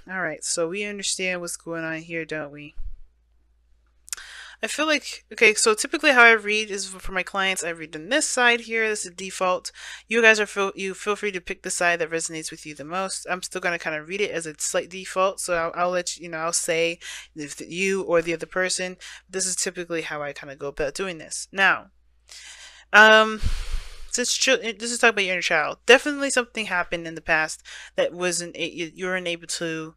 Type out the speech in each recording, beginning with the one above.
All right, so we understand what's going on here, don't we? I feel like, okay, so typically how I read is for my clients, I read on this side here. This is default. You guys you feel free to pick the side that resonates with you the most. I'm still going to kind of read it as a slight default. So I'll let you know, I'll say if you or the other person, this is typically how I kind of go about doing this. Now, um, this is talking about your inner child. Definitely something happened in the past that you weren't able to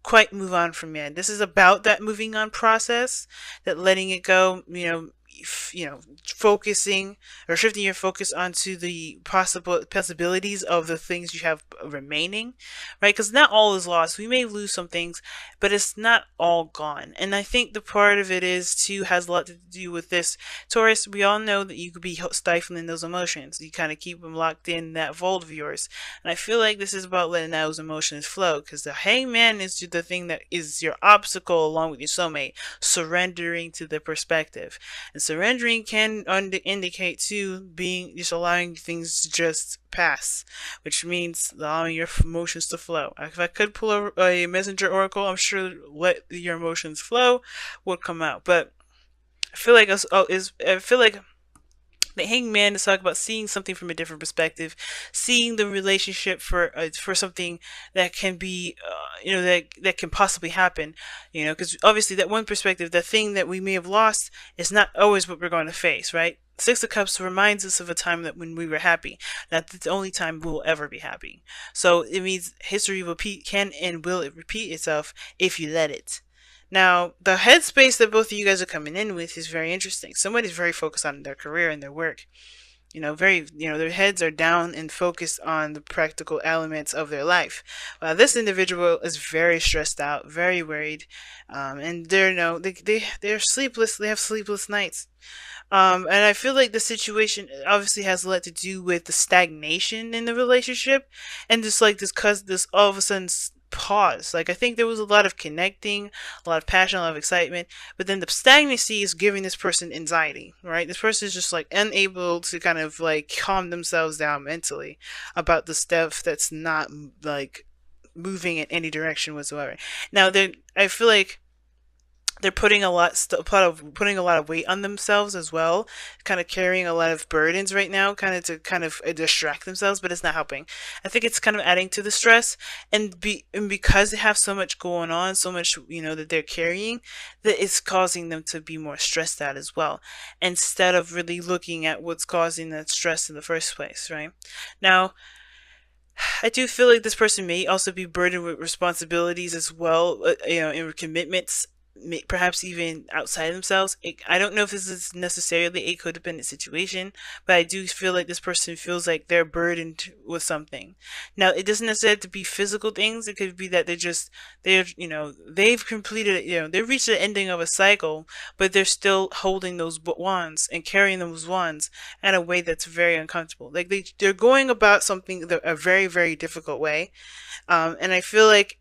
quite move on from it. This is about that moving on process, that letting it go, focusing or shifting your focus onto the possibilities of the things you have remaining, right? Because not all is lost. We may lose some things, but it's not all gone. And I think the part of it is too has a lot to do with this. Taurus, we all know that you could be stifling those emotions. You kind of keep them locked in that vault of yours. And I feel like this is about letting those emotions flow, because the hangman is the thing that is your obstacle along with your soulmate, surrendering to the perspective. And surrendering can indicate too being just allowing things to just pass, which means allowing your emotions to flow. If I could pull a messenger oracle, I'm sure let your emotions flow would come out. But I feel like I feel like the hangman is talking about seeing something from a different perspective, seeing the relationship for something that can be, that can possibly happen, because obviously that one perspective, the thing that we may have lost, is not always what we're going to face, right? Six of Cups reminds us of a time that when we were happy. That's the only time we'll ever be happy. So it means history can and will it repeat itself if you let it. Now, the headspace that both of you guys are coming in with is very interesting. Somebody's very focused on their career and their work. Their heads are down and focused on the practical elements of their life. While this individual is very stressed out, very worried, and they're sleepless. They have sleepless nights. And I feel like the situation obviously has a lot to do with the stagnation in the relationship, and just like this all of a sudden pause. Like I think there was a lot of connecting, a lot of passion, a lot of excitement, but then the stagnancy is giving this person anxiety, right? This person is just like unable to kind of like calm themselves down mentally about the stuff that's not like moving in any direction whatsoever. Now, I feel like they're putting a lot of weight on themselves as well, kind of carrying a lot of burdens right now, kind of distract themselves, but it's not helping. I think it's kind of adding to the stress, and because they have so much going on, so much that they're carrying, that it's causing them to be more stressed out as well, instead of really looking at what's causing that stress in the first place, right? Now, I do feel like this person may also be burdened with responsibilities as well, and commitments, perhaps even outside themselves. I don't know if this is necessarily a codependent situation, but I do feel like this person feels like they're burdened with something. Now, it doesn't necessarily have to be physical things. It could be that they've completed, they've reached the ending of a cycle, but they're still holding those wands and carrying those wands in a way that's very uncomfortable. Like they're going about something a very, very difficult way. And I feel like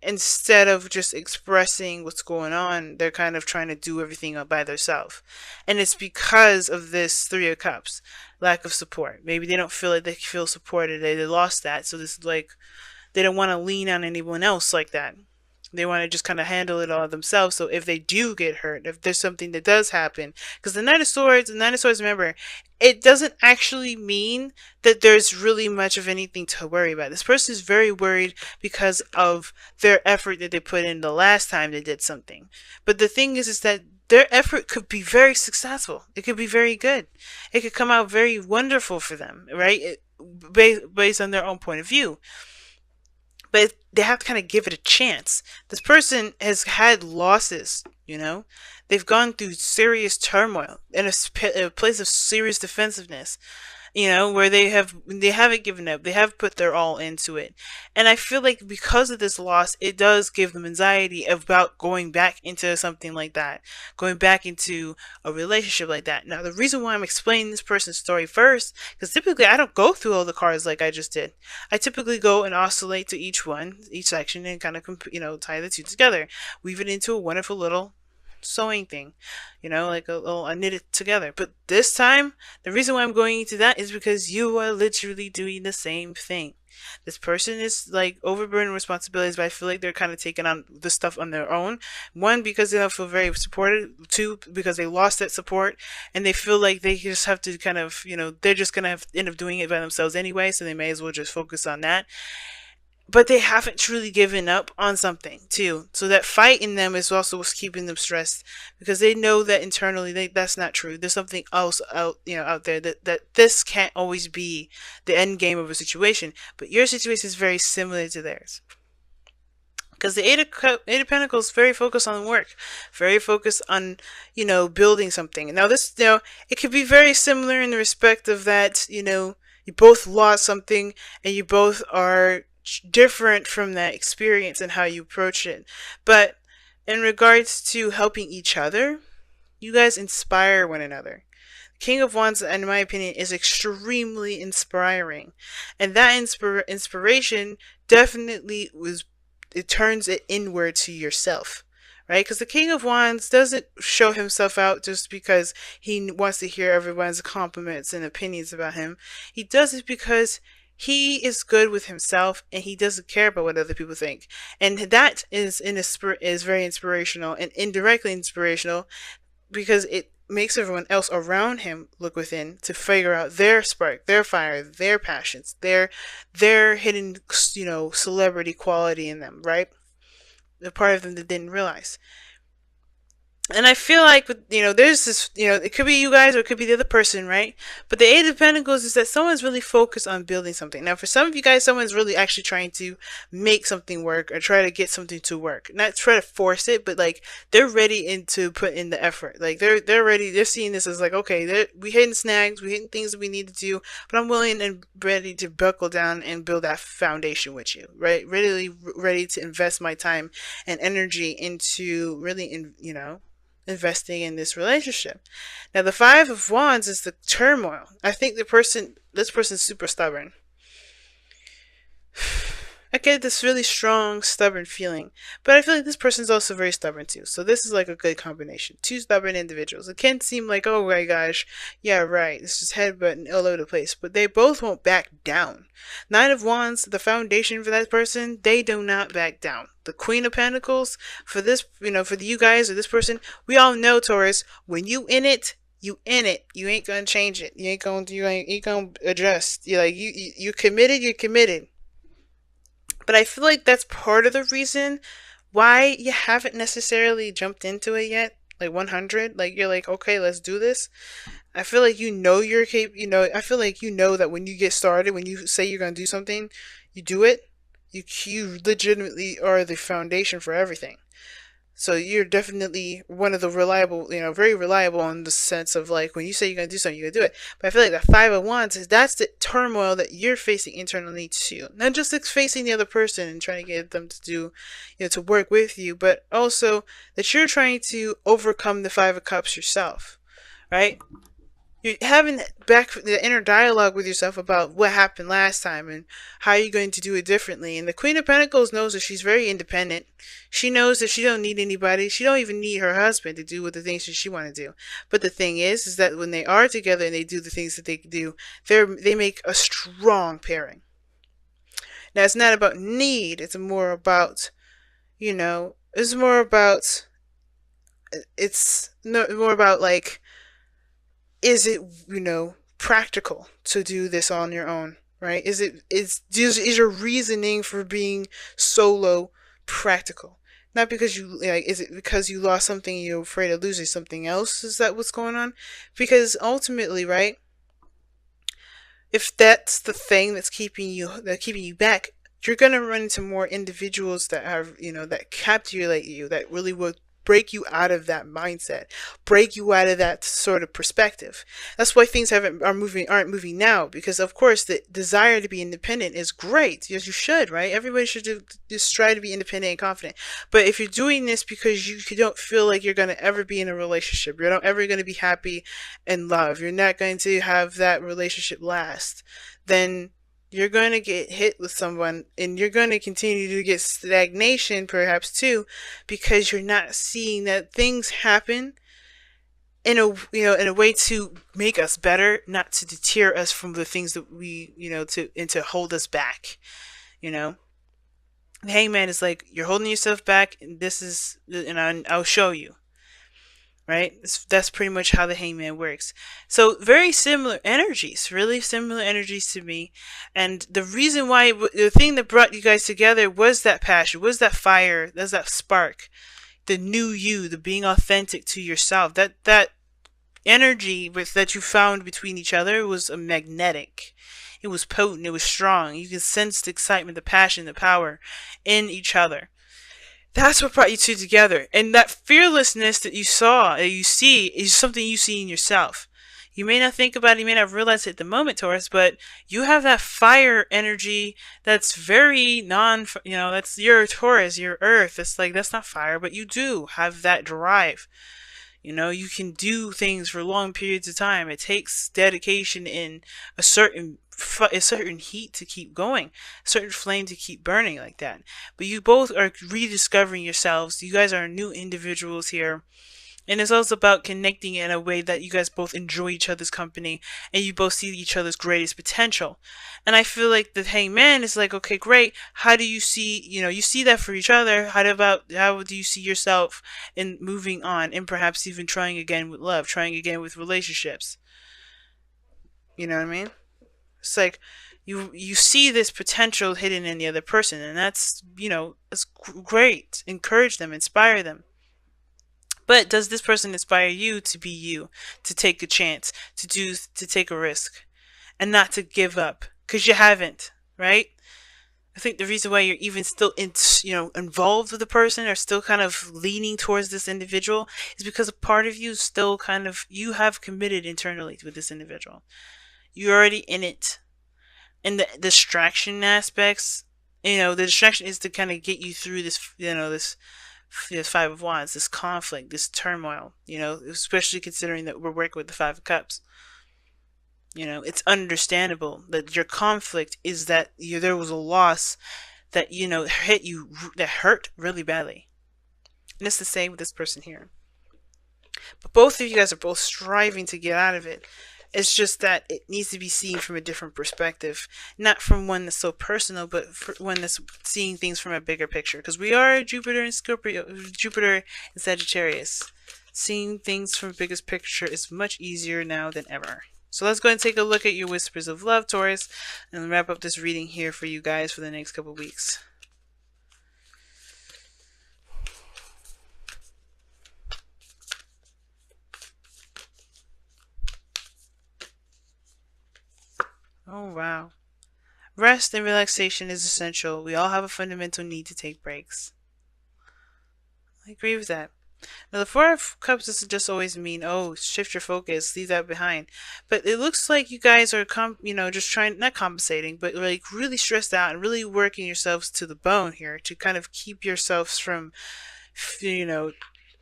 instead of just expressing what's going on, they're kind of trying to do everything by themselves. And it's because of this Three of Cups, lack of support. Maybe they don't feel like they feel supported. They lost that. So this is like, they don't want to lean on anyone else like that. They want to just kind of handle it all themselves. So if they do get hurt, if there's something that does happen, because the Knight of Swords, remember, it doesn't actually mean that there's really much of anything to worry about. This person is very worried because of their effort that they put in the last time they did something. But the thing is that their effort could be very successful. It could be very good. It could come out very wonderful for them, right? Based on their own point of view, but they have to kind of give it a chance. This person has had losses, they've gone through serious turmoil in a place of serious defensiveness, where they haven't given up. They have put their all into it. And I feel like because of this loss, it does give them anxiety about going back into something like that, going back into a relationship like that. Now, the reason why I'm explaining this person's story first, because typically I don't go through all the cards like I just did. I typically go and oscillate to each section, and kind of, tie the two together, weave it into a wonderful little sewing thing, like a little, I knit it together. But this time, the reason why I'm going into that is because you are literally doing the same thing. This person is like overburdened with responsibilities, but I feel like they're kind of taking on the stuff on their own. One, because they don't feel very supported. Two, because they lost that support and they feel like they just have to kind of, they're just gonna end up doing it by themselves anyway, so they may as well just focus on that. But they haven't truly given up on something too. So that fight in them is also what's keeping them stressed, because they know that internally that's not true. There's something else out there, that this can't always be the end game of a situation. But your situation is very similar to theirs. Because the Eight of Pentacles is very focused on work, very focused on, building something. Now this, it could be very similar in the respect of that, you both lost something and you both are different from that experience and how you approach it. But in regards to helping each other, you guys inspire one another. King of Wands, in my opinion, is extremely inspiring. And that inspiration definitely it turns it inward to yourself, right? Because the King of Wands doesn't show himself out just because he wants to hear everyone's compliments and opinions about him. He does it because he is good with himself and he doesn't care about what other people think. And that is very inspirational and indirectly inspirational, because it makes everyone else around him look within to figure out their spark, their fire, their passions, their hidden, celebrity quality in them, right? The part of them that didn't realize. And I feel like, there's this, it could be you guys or it could be the other person, right? But the Eight of Pentacles is that someone's really focused on building something. Now, for some of you guys, someone's really actually trying to make something work or try to get something to work. Not try to force it, but like they're ready to put in the effort. Like they're ready. They're seeing this as like, okay, we hitting snags, we hitting things that we need to do, but I'm willing and ready to buckle down and build that foundation with you, right? Really ready to invest my time and energy into really, investing in this relationship. Now, the Five of Wands is the turmoil. I think this person's super stubborn. I get this really strong, stubborn feeling, but I feel like this person's also very stubborn too. So this is like a good combination. Two stubborn individuals. It can seem like, oh my gosh, yeah, right, it's just headbutting all over the place, but they both won't back down. Nine of Wands, the foundation for that person, they do not back down. The Queen of Pentacles, for this, for you guys or this person, we all know, Taurus, when you in it, you in it. You ain't gonna change it. You ain't gonna adjust. You're like, you committed, you're committed. But I feel like that's part of the reason why you haven't necessarily jumped into it yet. Like 100, like you're like, okay, let's do this. I feel like you're capable. I feel like that when you get started, when you say you're gonna do something, you do it. You legitimately are the foundation for everything. So you're definitely one of the reliable, very reliable in the sense of like when you say you're going to do something, you're going to do it. But I feel like the Five of Wands, that's the turmoil that you're facing internally too. Not just facing the other person and trying to get them to do, to work with you, but also that you're trying to overcome the Five of Cups yourself, right? You're having back the inner dialogue with yourself about what happened last time and how you're going to do it differently. And the Queen of Pentacles knows that she's very independent. She knows that she don't need anybody. She don't even need her husband to do what the things that she want to do. But the thing is that when they are together and they do the things that they do, they make a strong pairing. Now, it's not about need. It's more about, it's more about, like, is it, practical to do this on your own, right? Is your reasoning for being solo practical? Not because is it because you lost something and you're afraid of losing something else? Is that what's going on? Because ultimately, right, if that's the thing that's keeping you back, you're going to run into more individuals that have, that captivate you, that really will break you out of that mindset, break you out of that sort of perspective. That's why things aren't moving now, because of course the desire to be independent is great. Yes, you should, right? Everybody should just try to be independent and confident. But if you're doing this because you don't feel like you're going to ever be in a relationship, you're not ever going to be happy in love, you're not going to have that relationship last, then You're going to get hit with someone, and you're going to continue to get stagnation perhaps too, because you're not seeing that things happen in a, in a way to make us better, not to deter us from the things that we, to hold us back. You know, the hangman is like, you're holding yourself back, and this is, and I'll show you. Right? That's pretty much how the hangman works. So very similar energies, really similar energies to me. And the reason why, the thing that brought you guys together was that passion, was that fire, was that spark, the new you, the being authentic to yourself. That energy that you found between each other was a magnetic. It was potent. It was strong. You could sense the excitement, the passion, the power in each other. That's what brought you two together. And that fearlessness that you saw, that you see, is something you see in yourself. You may not think about it, you may not realize it at the moment, Taurus, but you have that fire energy that's very that's your Taurus, your earth. It's like, that's not fire, but you do have that drive. You can do things for long periods of time. It takes dedication in a certain heat to keep going, a certain flame to keep burning like that. But you both are rediscovering yourselves. You guys are new individuals here. And it's also about connecting in a way that you guys both enjoy each other's company and you both see each other's greatest potential. And I feel like the hangman is like, okay, great. How do you see, you see that for each other. How do you see yourself in moving on and perhaps even trying again with love, trying again with relationships? You know what I mean? It's like you see this potential hidden in the other person, and that's, it's great. Encourage them, inspire them. But does this person inspire you to be you, to take a chance, to take a risk, and not to give up? Because you haven't, right? I think the reason why you're even still involved with the person, or still kind of leaning towards this individual, is because a part of you still you have committed internally with this individual. You're already in it. And the distraction aspects, the distraction is to kind of get you through this, this Five of Wands, this conflict, this turmoil, especially considering that we're working with the Five of Cups. It's understandable that your conflict is that there was a loss that, hit you, that hurt really badly. And it's the same with this person here. But both of you guys are both striving to get out of it. It's just that it needs to be seen from a different perspective, not from one that's so personal, but one that's seeing things from a bigger picture. Because we are Jupiter and Sagittarius. Seeing things from a biggest picture is much easier now than ever. So let's go and take a look at your whispers of love, Taurus, and wrap up this reading here for you guys for the next couple weeks. Oh, wow. Rest and relaxation is essential. We all have a fundamental need to take breaks. I agree with that. Now, the Four of Cups doesn't just always mean, oh, shift your focus, leave that behind. But it looks like you guys are, just trying, not compensating, but like really stressed out and really working yourselves to the bone here to kind of keep yourselves from,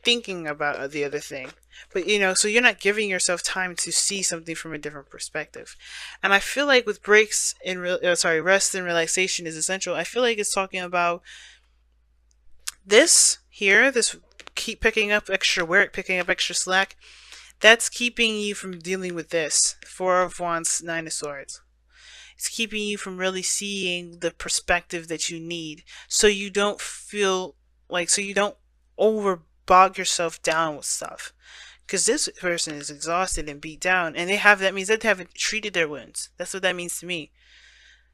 thinking about the other thing. But, so you're not giving yourself time to see something from a different perspective. And I feel like with breaks rest and relaxation is essential. I feel like it's talking about this here, this keep picking up extra work, picking up extra slack. That's keeping you from dealing with this. Four of Wands, Nine of Swords. It's keeping you from really seeing the perspective that you need. So you don't overbog yourself down with stuff. Because this person is exhausted and beat down, and that means they haven't treated their wounds. That's what that means to me.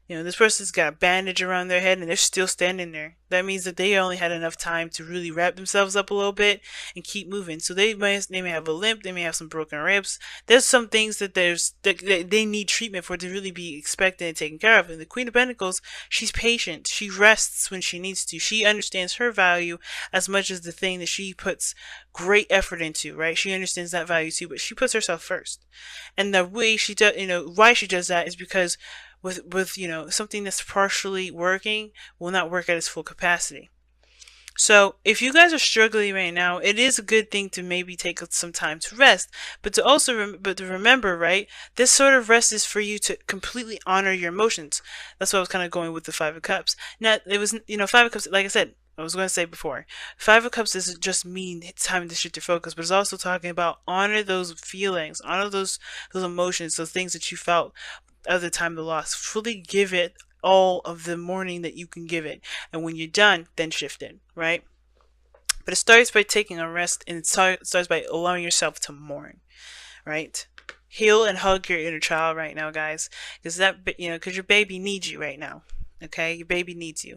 This person's got a bandage around their head and they're still standing there. That means that they only had enough time to really wrap themselves up a little bit and keep moving. So they may have a limp, they may have some broken ribs. There's some things that they need treatment for to really be expected and taken care of. And the Queen of Pentacles, she's patient. She rests when she needs to. She understands her value as much as the thing that she puts great effort into, right? She understands that value too, but she puts herself first. And the way she does, why she does that is because with something that's partially working will not work at its full capacity. So if you guys are struggling right now, it is a good thing to maybe take some time to rest, but to also but to remember, right? This sort of rest is for you to completely honor your emotions. That's what I was kind of going with the Five of Cups. Now it was, Five of Cups. Like I said, I was going to say before, Five of Cups doesn't just mean it's time to shift your focus, but it's also talking about honor those feelings, honor those emotions, those things that you felt at the time of the loss. Fully give it all of the mourning that you can give it, and when you're done, then shift it, right? But it starts by taking a rest, and it starts by allowing yourself to mourn, right? Heal and hug your inner child right now, guys, because because your baby needs you right now. Okay, your baby needs you.